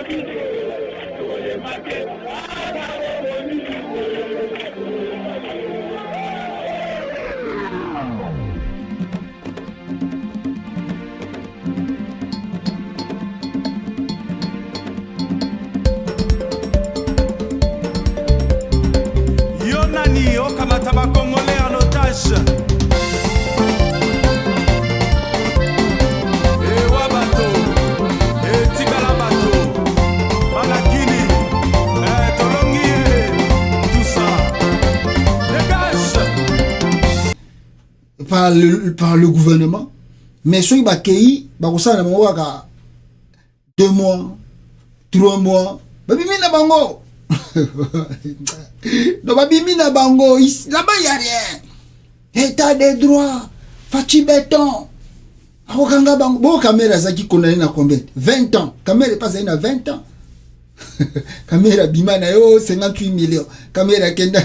Yonani okamata ba Congolais en otage. Par le gouvernement, mais ceux qui accueillis, bah ça na bango 2 mois, 3 mois, babimi na bango. Non babimi na bango, là-bas il y a rien. État des droits, fachi béton. Akokanga bango, bon caméra ça qui connaît na combien? 20 ans. Caméra passe à 20 ans. Caméra bima na yo 58 millions. Caméra kenda.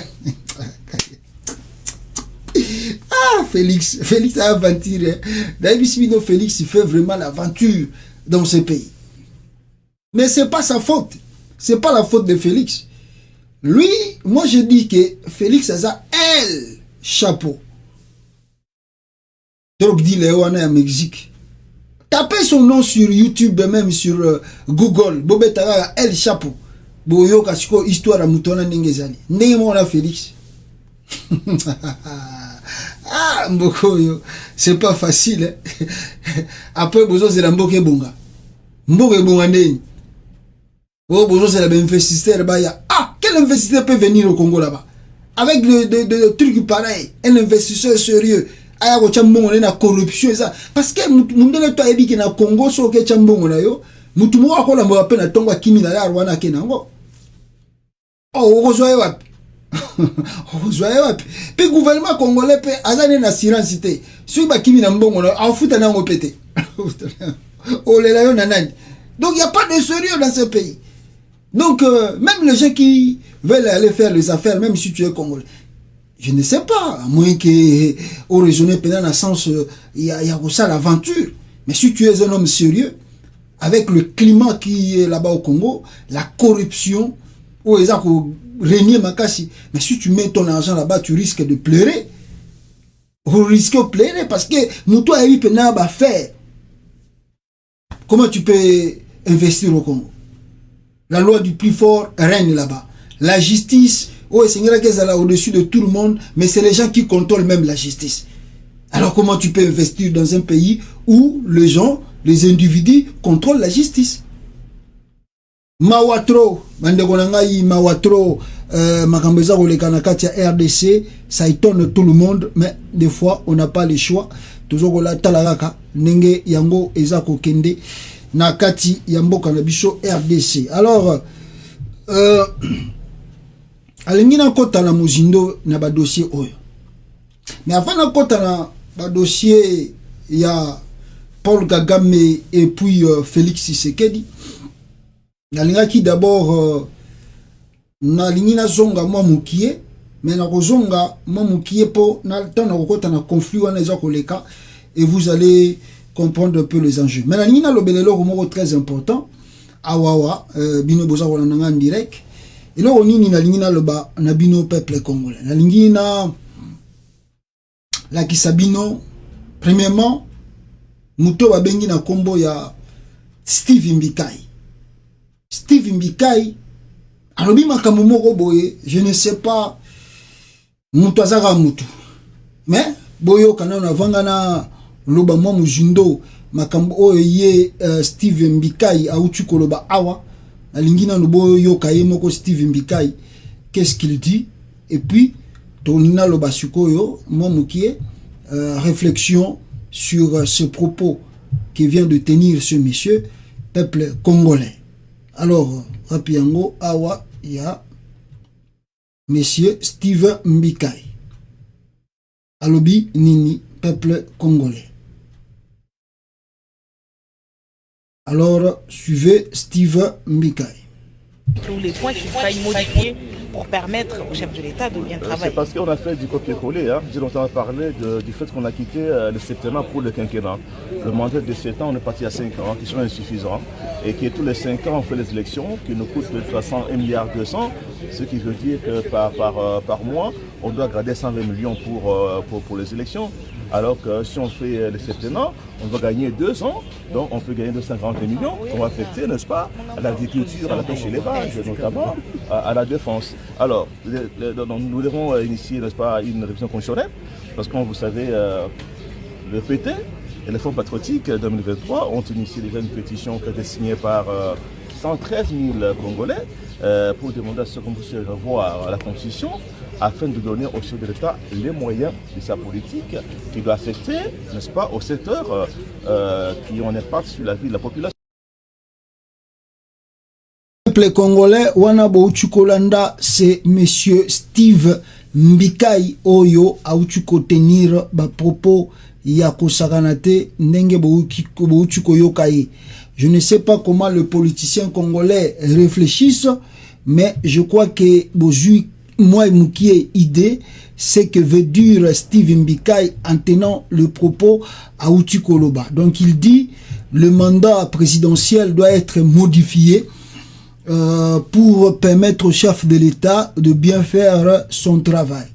Ah, Félix a aventuré. D'ailleurs, Félix, il fait vraiment l'aventure dans ce pays. Mais c'est pas sa faute. C'est pas la faute de Félix. Lui, moi je dis que Félix a ça, elle, chapeau. Donc, dit Léo, on est en Mexique. Tapez son nom sur YouTube, même sur Google. Bobeta, elle, chapeau. Boyo, Kasiko, histoire à Moutona Nengezali. Némona Félix. Ah, Mbokoyo, c'est pas facile. Hein? Après, Bozo, c'est la Mboke Bonga. Mboke Bonga Ndeni. Oh, Bozo, c'est la investisseur. Ah, quel investisseur peut venir au Congo là-bas? Avec des trucs pareils. Un investisseur sérieux. Aya ko chambongo na corruption ça. Parce que mundele to ebi ke na Congo so ke chambongo na yo. Mutu mo akola mo apena tongo kimi na ya Rwanda ke nango. Oh, ozoe wapi? Ozoe wapi? Pe gouvernement congolais pe azane na assurance té. Sui ba kimi na mbongo na afuta na ngo pété. Oh les là na nani. Donc il y a pas de sérieux dans ce pays. Donc même les gens qui veulent aller faire les affaires même si tu es congolais, je ne sais pas, à moins que au raisonner pendant le sens il y a ça l'aventure. Mais si tu es un homme sérieux, avec le climat qui est là-bas au Congo, la corruption, ou les gens régner makasi, mais si tu mets ton argent là-bas, tu risques de pleurer. Vous risquez de pleurer parce que nous toi et pena ba faire. Comment tu peux investir au Congo? La loi du plus fort règne là-bas. La justice, oh, Seigneur qui est là au-dessus de tout le monde, mais c'est les gens qui contrôlent même la justice. Alors comment tu peux investir dans un pays où les gens, les individus contrôlent la justice? Mawatro, Mandegonangai, Mawatro, Makambeza Olekanakati RDC, ça étonne tout le monde, mais des fois on n'a pas le choix. Toujours la talaraka, Nenge Yango Ezako Kende, Nakati Yambo Kanabiso RDC. Alors, alingina kota na muzindo na ba dossier oyo. Mais avant na kota na ba dossier ya Paul Kagame et puis Félix Tshisekedi, nalingaki d'abord nalingina zonga mwa mukie, mais na kozonga mwa mukie po na tana kota na conflit wana eza koleka et vous allez comprendre un peu les enjeux. Mais nalingina lobelelo moko très important awawa bino boza wala nanga en direct. Et là, on y a loba nabino peuple congolais. Na lingina la kisabino premièrement muto babengi na kombo ya Steve Mbikai. Steve Mbikai alobi makambo moko boye, je ne sais pas muto azaka mutu. Mais boyo kana na vanga na loba mo mujindo makambo oyo ye Steve Mbikai autu koloba awa. Alingina nobo yo kaye moko Steve Mbikai, qu'est-ce qu'il dit? Et puis tonina lo basuko yo momukie réflexion sur ce propos que vient de tenir ce monsieur peuple congolais. Alors rapiango awa ya monsieur Steve Mbikai alobi nini peuple congolais. Alors, suivez Steve Mbikai. Tous les points qu'il faille modifier pour permettre au chef de l'État de bien travailler. C'est parce qu'on a fait du copier-coller. Hein. J'ai longtemps parlé du fait qu'on a quitté le septennat pour le quinquennat. Le mandat de 7 ans, on est parti à 5 ans, qui sont insuffisants. Et que tous les 5 ans, on fait les élections, qui nous coûtent de toute façon 1,2 milliard, ce qui veut dire que par mois, on doit garder 120 millions pour les élections. Alors que si on fait le septennat, on va gagner 2 ans, donc on peut gagner 250 millions qu'on va affecter, n'est-ce pas, à l'agriculture, à la pêche et l'élevage, notamment à la défense. Alors, nous devons initier, n'est-ce pas, une révision constitutionnelle, parce que vous savez, le PT et le Fonds patriotique 2023 ont initié déjà une pétition qui a été signée par 113 000 Congolais pour demander à ce qu'on puisse revoir la Constitution afin de donner au chef de l'État les moyens de sa politique qui doit affecter, n'est-ce pas, au secteur qui ont un impact sur la vie de la population. Le peuple congolais, Wanabo Chukolanda, c'est monsieur Steve Mbikai Oyo, Aouchuko tenir ba propos Yako Saganate, Ndenge Bouchuko Yokai. Je ne sais pas comment le politicien congolais réfléchisse, mais je crois que Bozu, moi et Moukié, idée, c'est que veut dire Steve Mbikai en tenant le propos à Outikoloba. Donc il dit le mandat présidentiel doit être modifié pour permettre au chef de l'État de bien faire son travail.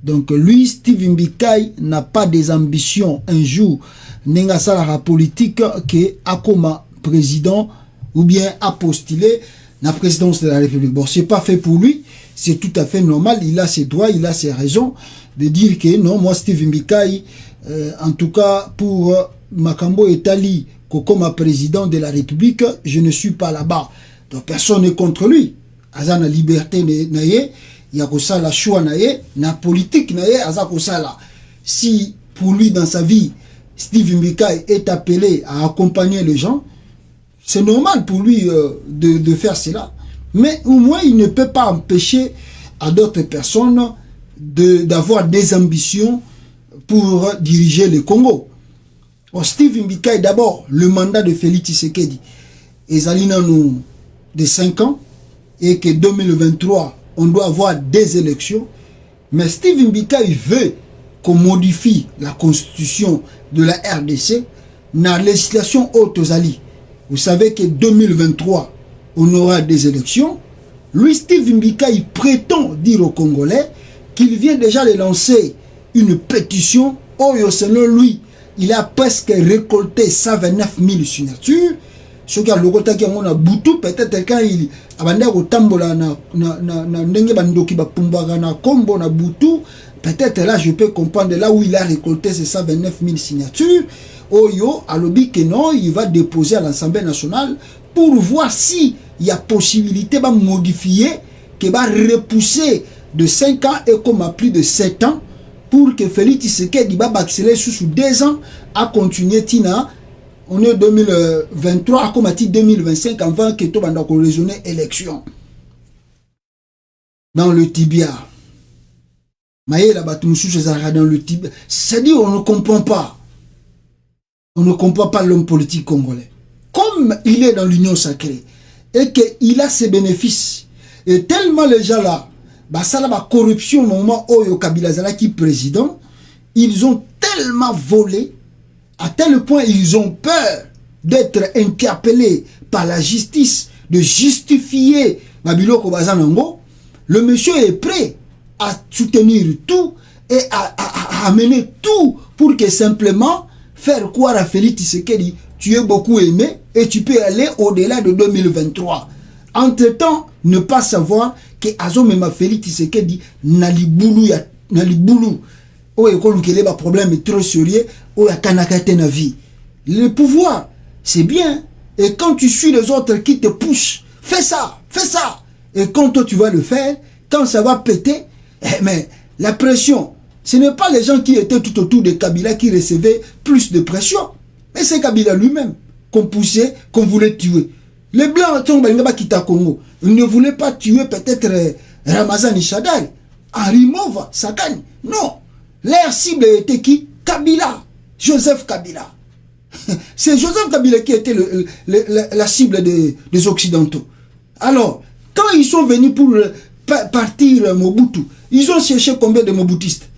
Donc lui, Steve Mbikai, n'a pas des ambitions un jour n'enga la politique que Akoma président ou bien a postulé la présidence de la République. Bon, c'est pas fait pour lui, c'est tout à fait normal, il a ses droits, il a ses raisons de dire que non, moi Steve Mbikai, en tout cas pour Makambo Etali, comme président de la République, je ne suis pas là-bas. Donc personne n'est contre lui. Aza na liberté naye, ya kosa la choix naye, na politique naye, aza kosa la. Si pour lui dans sa vie, Steve Mbikai est appelé à accompagner les gens, c'est normal pour lui de faire cela. Mais au moins, il ne peut pas empêcher à d'autres personnes d'avoir des ambitions pour diriger le Congo. Bon, Steve Mbikai, d'abord, le mandat de Félix Tshisekedi, Ezalina nous de 5 ans, et que 2023, on doit avoir des élections. Mais Steve Mbikai veut qu'on modifie la constitution de la RDC dans la législation haute aux alliés. Vous savez que 2023, on aura des élections. Lui, Steve Mbikai, prétend dire aux Congolais qu'il vient déjà de lancer une pétition. Oh, selon lui, il a presque récolté 129 000 signatures. Ce qui a le côté qui a boutou, peut-être quand il a au tambola na ndenge bandoki ba pumbaga na kombo na boutou, peut-être là je peux comprendre là où il a récolté ces 129 000 signatures. Oyo a lobby que non, il va déposer à l'Assemblée nationale pour voir si il y a possibilité de modifier, que va repousser de 5 ans et comme à plus de 7 ans pour que Félix Tshisekedi va accélérer sous 2 ans à continuer tina. On est 2023, comme à 2025, avant que tout le monde ait raisonné élection. Dans le tibia. Maïe la batumoussou, dans le tibia. C'est-à-dire, on ne comprend pas. On ne comprend pas l'homme politique congolais. Comme il est dans l'union sacrée, et qu'il a ses bénéfices, et tellement les gens là, bah ça la corruption au moment où Oyo Kabila Zala qui président, ils ont tellement volé, à tel point ils ont peur d'être interpellés par la justice, de justifier Babilo Kobazanango. Le monsieur est prêt à soutenir tout et à amener tout pour que simplement faire croire à Félix Tshisekedi, tu es beaucoup aimé et tu peux aller au-delà de 2023. Entre-temps, ne pas savoir que Azomema Félix Tshisekedi nali boulou. Oh, il y a un problème très sérieux. Oh, il y a vie. Le pouvoir, c'est bien. Et quand tu suis les autres qui te poussent, fais ça, fais ça. Et quand toi tu vas le faire, quand ça va péter, mais la pression, ce n'est pas les gens qui étaient tout autour de Kabila qui recevaient plus de pression. Mais c'est Kabila lui-même qu'on poussait, qu'on voulait tuer. Les Blancs, Congo, ils ne voulaient pas tuer peut-être Ramazani Shadai, Henri Mova, Sakane. Non. Leur cible était qui? Kabila. Joseph Kabila. C'est Joseph Kabila qui était la cible des Occidentaux. Alors, quand ils sont venus partir Mobutu, ils ont cherché combien de Mobutistes?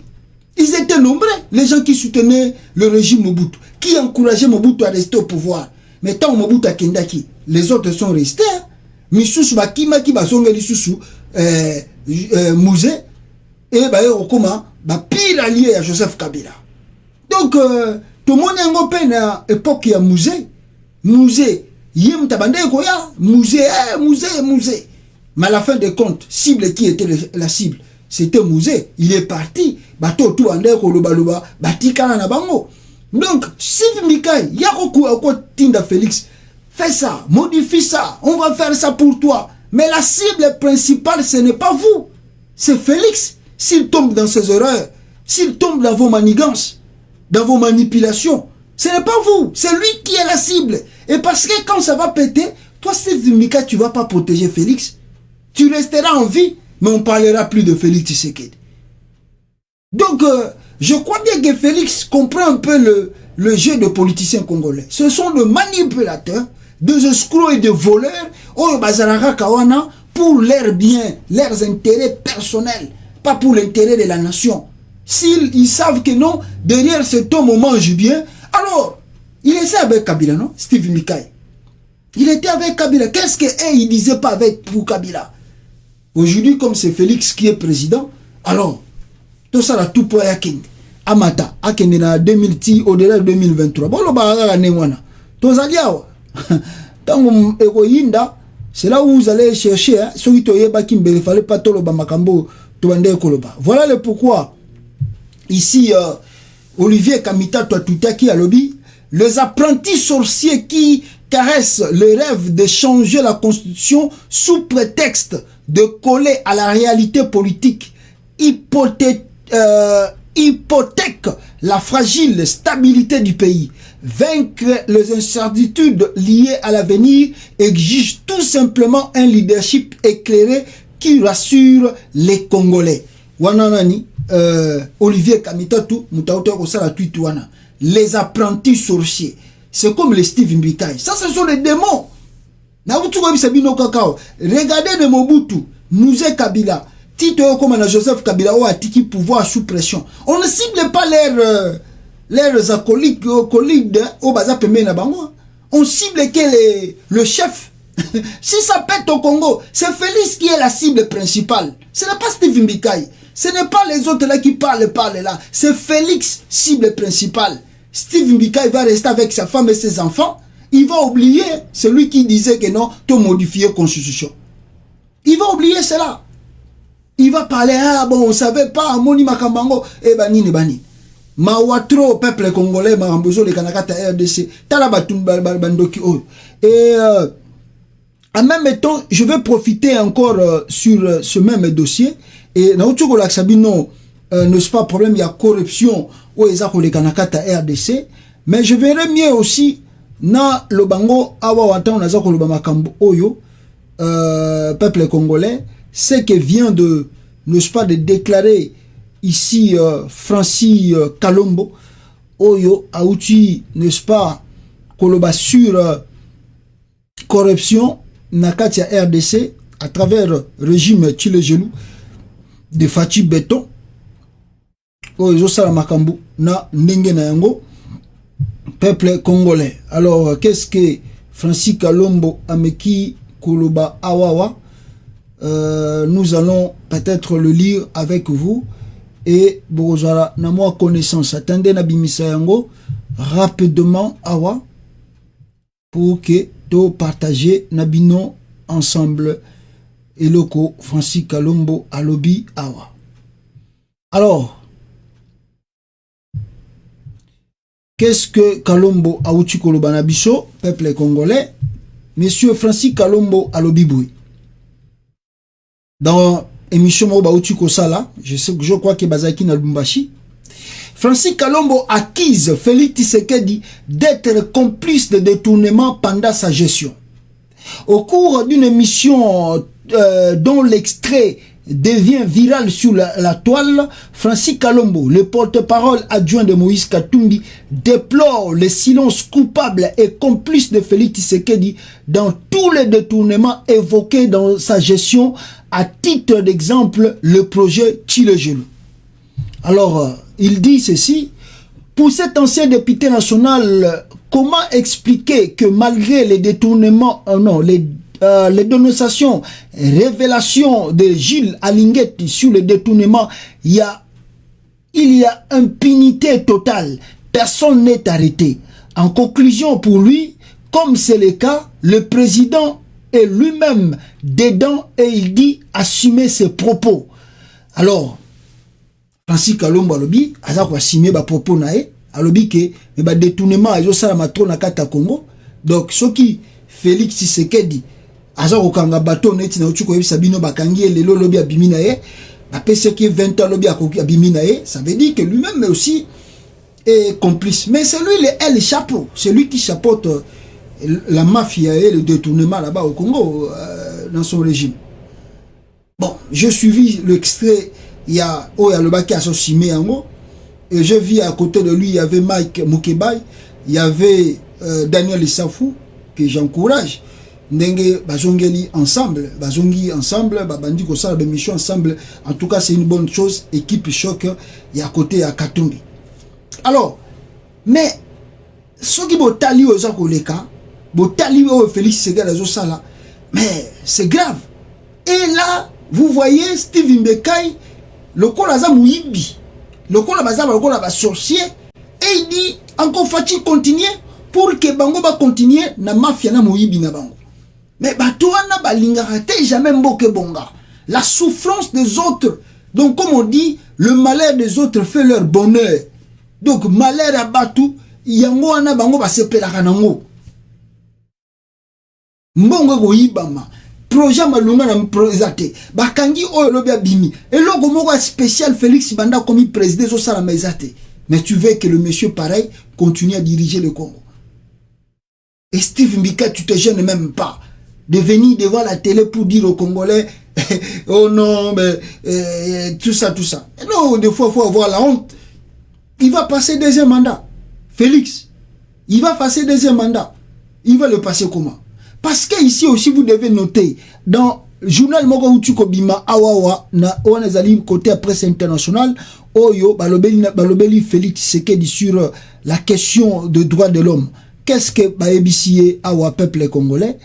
Ils étaient nombreux, les gens qui soutenaient le régime Mobutu, qui encourageaient Mobutu à rester au pouvoir. Mais tant Mobutu a Kendaki, les autres sont restés. Misusu Bakima qui basonge lisusu Mouzé et Okoma pire allié à Joseph Kabila. Donc tout le monde a un peu à l'époque il y a Mouzé yem tabande koya Mouzé. Mais à la fin des comptes, cible qui était la cible, c'était Mouzé. Il est parti. Bato tout ande ko loba batikana na bango. Donc Steve Mikai yakoku ako tinda Félix. Fais ça, modifie ça, on va faire ça pour toi. Mais la cible principale, ce n'est pas vous. C'est Félix. S'il tombe dans ses erreurs, s'il tombe dans vos manigances, dans vos manipulations, ce n'est pas vous. C'est lui qui est la cible. Et parce que quand ça va péter, toi, Steve Mika, tu ne vas pas protéger Félix. Tu resteras en vie, mais on ne parlera plus de Félix Tshisekedi. Donc, je crois bien que Félix comprend un peu le jeu de politiciens congolais. Ce sont de manipulateurs, des escrocs et des voleurs, pour leurs biens, leurs intérêts personnels, pas pour l'intérêt de la nation. S'ils savent que non, derrière cet homme on mange bien, alors, il était avec Kabila, non? Steve Mikai. Il était avec Kabila. Qu'est-ce qu'il ne disait pas pour Kabila? Aujourd'hui, comme c'est Félix qui est président, alors, tout ça, tout pour Yaking. Amata, Akenina 2010, au-delà de 2023. Bon, le baraga newana. Tous aliawa. Tant Egoyinda, c'est là où vous allez chercher, hein, celui qui il ne fallait pas tout le bamakambo, voilà le pourquoi. Ici, Olivier Kamita, toi, tout qui a lobby, les apprentis sorciers qui caressent le rêve de changer la constitution sous prétexte de coller à la réalité politique, hypothèque la fragile stabilité du pays. Vaincre les incertitudes liées à l'avenir exige tout simplement un leadership éclairé qui rassure les Congolais. Wananani, Olivier Kamitatu, les apprentis sorciers. C'est comme les Steve Mbikai. Ça, ce sont les démons. Regardez de Mobutu, Mouzé Kabila, Tito comme Joseph Kabila ou Atiki pouvoir sous pression. On ne cible pas leurs acolytes au bazar pemé na bango. On cible que le chef. Si ça pète au Congo, c'est Félix qui est la cible principale. Ce n'est pas Steve Mbikai. Ce n'est pas les autres là qui parlent là. C'est Félix, cible principale. Steve Mbikai va rester avec sa femme et ses enfants. Il va oublier celui qui disait que non, tu modifier la constitution. Il va oublier cela. Il va parler, ah bon, on ne savait pas, Moni Makambango, et bani, bani. Mawatro, peuple congolais, Marambozo, les Kanakata RDC, Talabatum Bandoki. Et en même temps, je vais profiter encore sur ce même dossier. Et Naoutouko Laksabino, n'est-ce pas problème, il y a corruption au Ezako les Kanakata RDC. Mais je verrai mieux aussi, na le bango, awa watan, nazako le bamakambo oyo, peuple congolais, ce qui vient de, n'est-ce pas, de déclarer ici Francis Kalombo, Oyo, Aouti, n'est-ce pas, Koloba sur corruption, Nakatia RDC, à travers le régime Tchilegelou, de Fatih Béton, Oyo Salamakambu, na Ndenge na Yango, peuple congolais. Alors, qu'est-ce que Francis Kalombo, Ameki, Koloba, Awawa, nous allons peut-être le lire avec vous et Bozara na moi connaissance. Attendez na bimisa yango rapidement awa pour que to partager nabino ensemble et loko Francis Kalombo alobi awa. Alors, qu'est-ce que Kalombo auti koloba na biso peuple congolais? Monsieur Francis Kalombo alobi boui. Dans l'émission Maoubaouti Kosala, je crois que Bazaki na Lumbashi, Francis Kalombo accuse Félix Tshisekedi d'être complice de détournement pendant sa gestion. Au cours d'une émission dont l'extrait devient viral sur la toile, Francis Kalombo, le porte-parole adjoint de Moïse Katumbi, déplore le silence coupable et complice de Félix Tshisekedi dans tous les détournements évoqués dans sa gestion à titre d'exemple le projet Tshilejelo. Alors, il dit ceci, pour cet ancien député national, comment expliquer que malgré les détournements, les dénonciations, révélations de Gilles Alinguet sur le détournement, il y a impunité totale, personne n'est arrêté. En conclusion, pour lui, comme c'est le cas, le président est lui-même dedans et il dit assumer ses propos. Alors, Francis Kalombo alobi aza ko assumer ba propos nae alobi ke ba détournement azo sala matro na kata Congo. Donc soki Félix Tshisekedi aza ko kanga bato neti na uchuko yebisa bino bakangi lelo lobi abimi nae ba pese ki 20 ans lobi akoki abimi nae, ça veut dire que lui-même aussi est complice. Mais c'est lui le chapeau, c'est lui qui chapeaute la mafia et le détournement là-bas au Congo dans son régime. Bon, j'ai suivi l'extrait. Il y a le Baki associé Ango, et je vis à côté de lui, il y avait Mike Mukebai, il y avait Daniel Issafou, que j'encourage. Ndenge bazongeli ensemble, babandi ko sala mission ensemble. En tout cas, c'est une bonne chose. Équipe choc, il y a à côté il y a Katumbi. Alors, mais ce qui botali aux akoleka, botali au Félix Tshisekedi azo sala, mais c'est grave. Et là, vous voyez Steve Mbekai, le Kolaza Mouibi, le Kolaza Baza sorcier, et il dit encore faut-il continuer pour que Bango va continuer na mafia na Mouibi na Bango. Mais Batouana Balingarate jamais mboke bonga. La souffrance des autres. Donc comme on dit, le malheur des autres fait leur bonheur. Donc malheur à Batou, yango ana Bango va se pelaka nango. Mbongo go yibama. Projet malunga na mprezate bakangi oyo lobi abimi et logo moko spécial Félix Banda comme président zo sala maizate. Mais tu veux que le monsieur pareil continue à diriger le Congo. Et Steve Mbika, tu te gênes même pas de venir devant la télé pour dire aux Congolais oh non mais tout ça. Non, des fois il faut avoir la honte. Il va passer deuxième mandat. Félix, il va passer deuxième mandat. Il va le passer comment? Parce que ici aussi vous devez noter dans le journal Moko Uchuko Bima Awawa na Oanazali côté presse internationale Oyo balobeli Félix Tshisekedi sur la question de droits de l'homme. Qu'est-ce que baebisie awa peuple congolais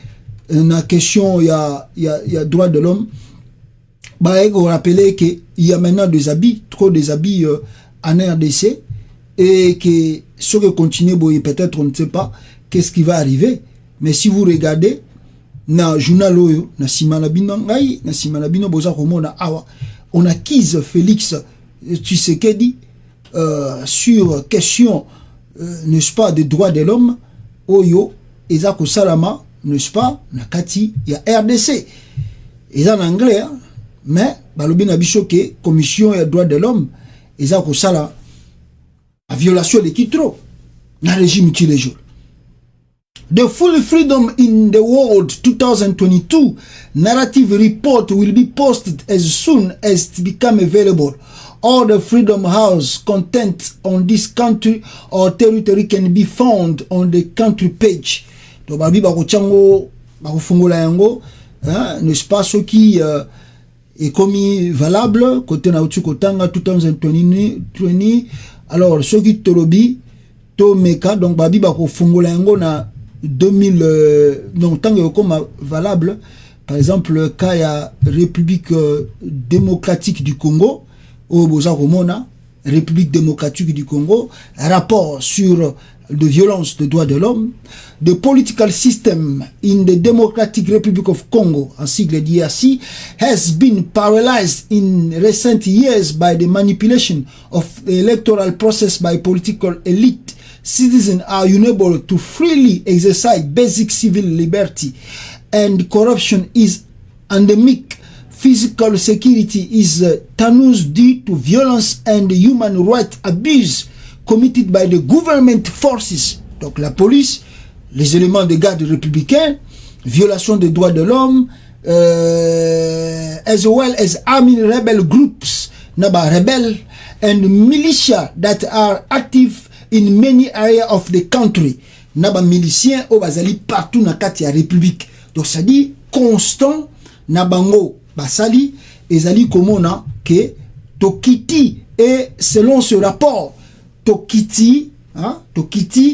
na question il y a droits de l'homme. Baego rappeler que il y a maintenant des habits en RDC et que ce que continue peut-être on ne sait pas qu'est-ce qui va arriver. Mais si vous regardez, na journal oyo, na simanabino ngai, na simanabino boza komona awa, on acquise Félix Tshisekedi sur question, n'est-ce pas, des droits de l'homme, oyo, ezako salama, n'est-ce pas, na kati, il y a RDC. Ils en anglais, hein, mais, balobi na bichoke, commission et droits de l'homme, ezako sala, a violation de kitro, na régime Tshilejelo. The Full Freedom in the World 2022 narrative report will be posted as soon as it becomes available. All the Freedom House content on this country or territory can be found on the country page. Donc, babi bako chango, bako fungola yango, n'est-ce pas ce qui est commis valable côté na utu kotanga 2020. Alors, ce qui tolobi to meka donc babi bako fungola yango na 2000 donc tant que comme valable par exemple le cas il y a République démocratique du Congo au Boza Romona République démocratique du Congo rapport sur de violence des droits de l'homme, the political system in the Democratic Republic of Congo, en sigle DRC, has been paralyzed in recent years by the manipulation of the electoral process by political elite. Citizens are unable to freely exercise basic civil liberty, and corruption is endemic. Physical security is tenuous due to violence and human rights abuse committed by the government forces. Donc la police, les éléments de garde républicains, violation des droits de l'homme, as well as armed rebel groups, rebel and militia that are active in many areas of the country. Naba miliciens au bazali partout na kati ya république. Donc ça dit constant nabango basali ezali komona que tokiti et selon ce rapport tokiti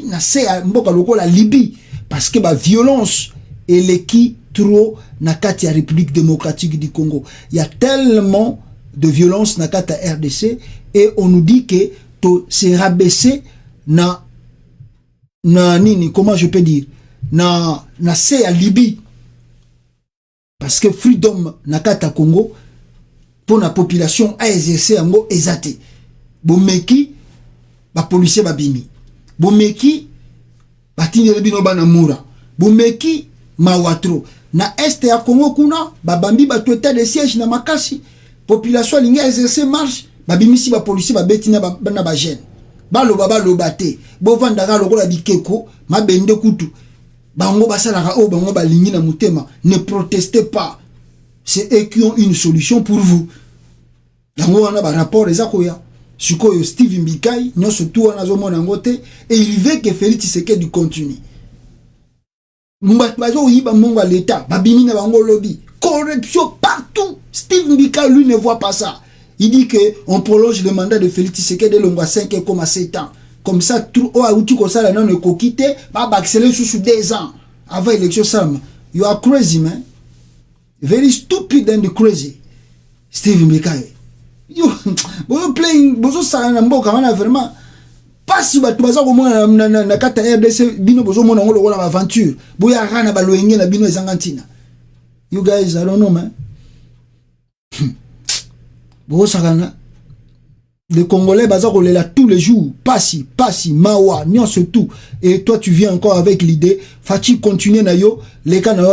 na se mboka lokola Libye parce que ba violence eleki trop na kati ya République démocratique du Congo. Il y a tellement de violence na kati ya RDC et on nous dit que to se rabaisser na nini, comment je peux dire, na se ya Libye parce que freedom na kati ya Congo pour la population a exercé yango ezate bomeki ba policier babimi bomeki batindele bino bana mura bomeki mawatro na este ya Congo kuna babambi ba état de siège na makasi population linga exercer marche babimisi ba policier babetina bana ba jeune baloba te bovandaka lokola bikeko mabende kutu bango basalaka o bango balingi na mutema. Ne protestez pas, c'est eux qui ont une solution pour vous. Yango wana ba rapport ezakoya sikoyo Steve Mbikai nyonso tu wana zomona ngote et il veut que Félix Tshisekedi continue. Bazo yiba monga l'état babimi na bango lobby corruption partout. Steve Mbikai lui ne voit pas ça. Il dit que on prolonge le mandat de Félix Tshisekedi de 5,7 ans. Comme ça, tout outil comme ça, non, ne quitter, va accélérer sous 2 ans avant l'élection. Sam, you are crazy, man. Very stupid and crazy. Steve Mbikai. You playing, bozo sa na mboka wana vraiment. Pas si batu baza ko mona na kata RDC bino bozo mona ngolo wala aventure. Boya rana baloenge na bino ezangantina. You guys, I don't know, man. Bozo sa les Congolais bazakolela tous les jours, passi, mawa, nyon surtout. Et toi tu viens encore avec l'idée, Fati continuer na yo, les cas na yo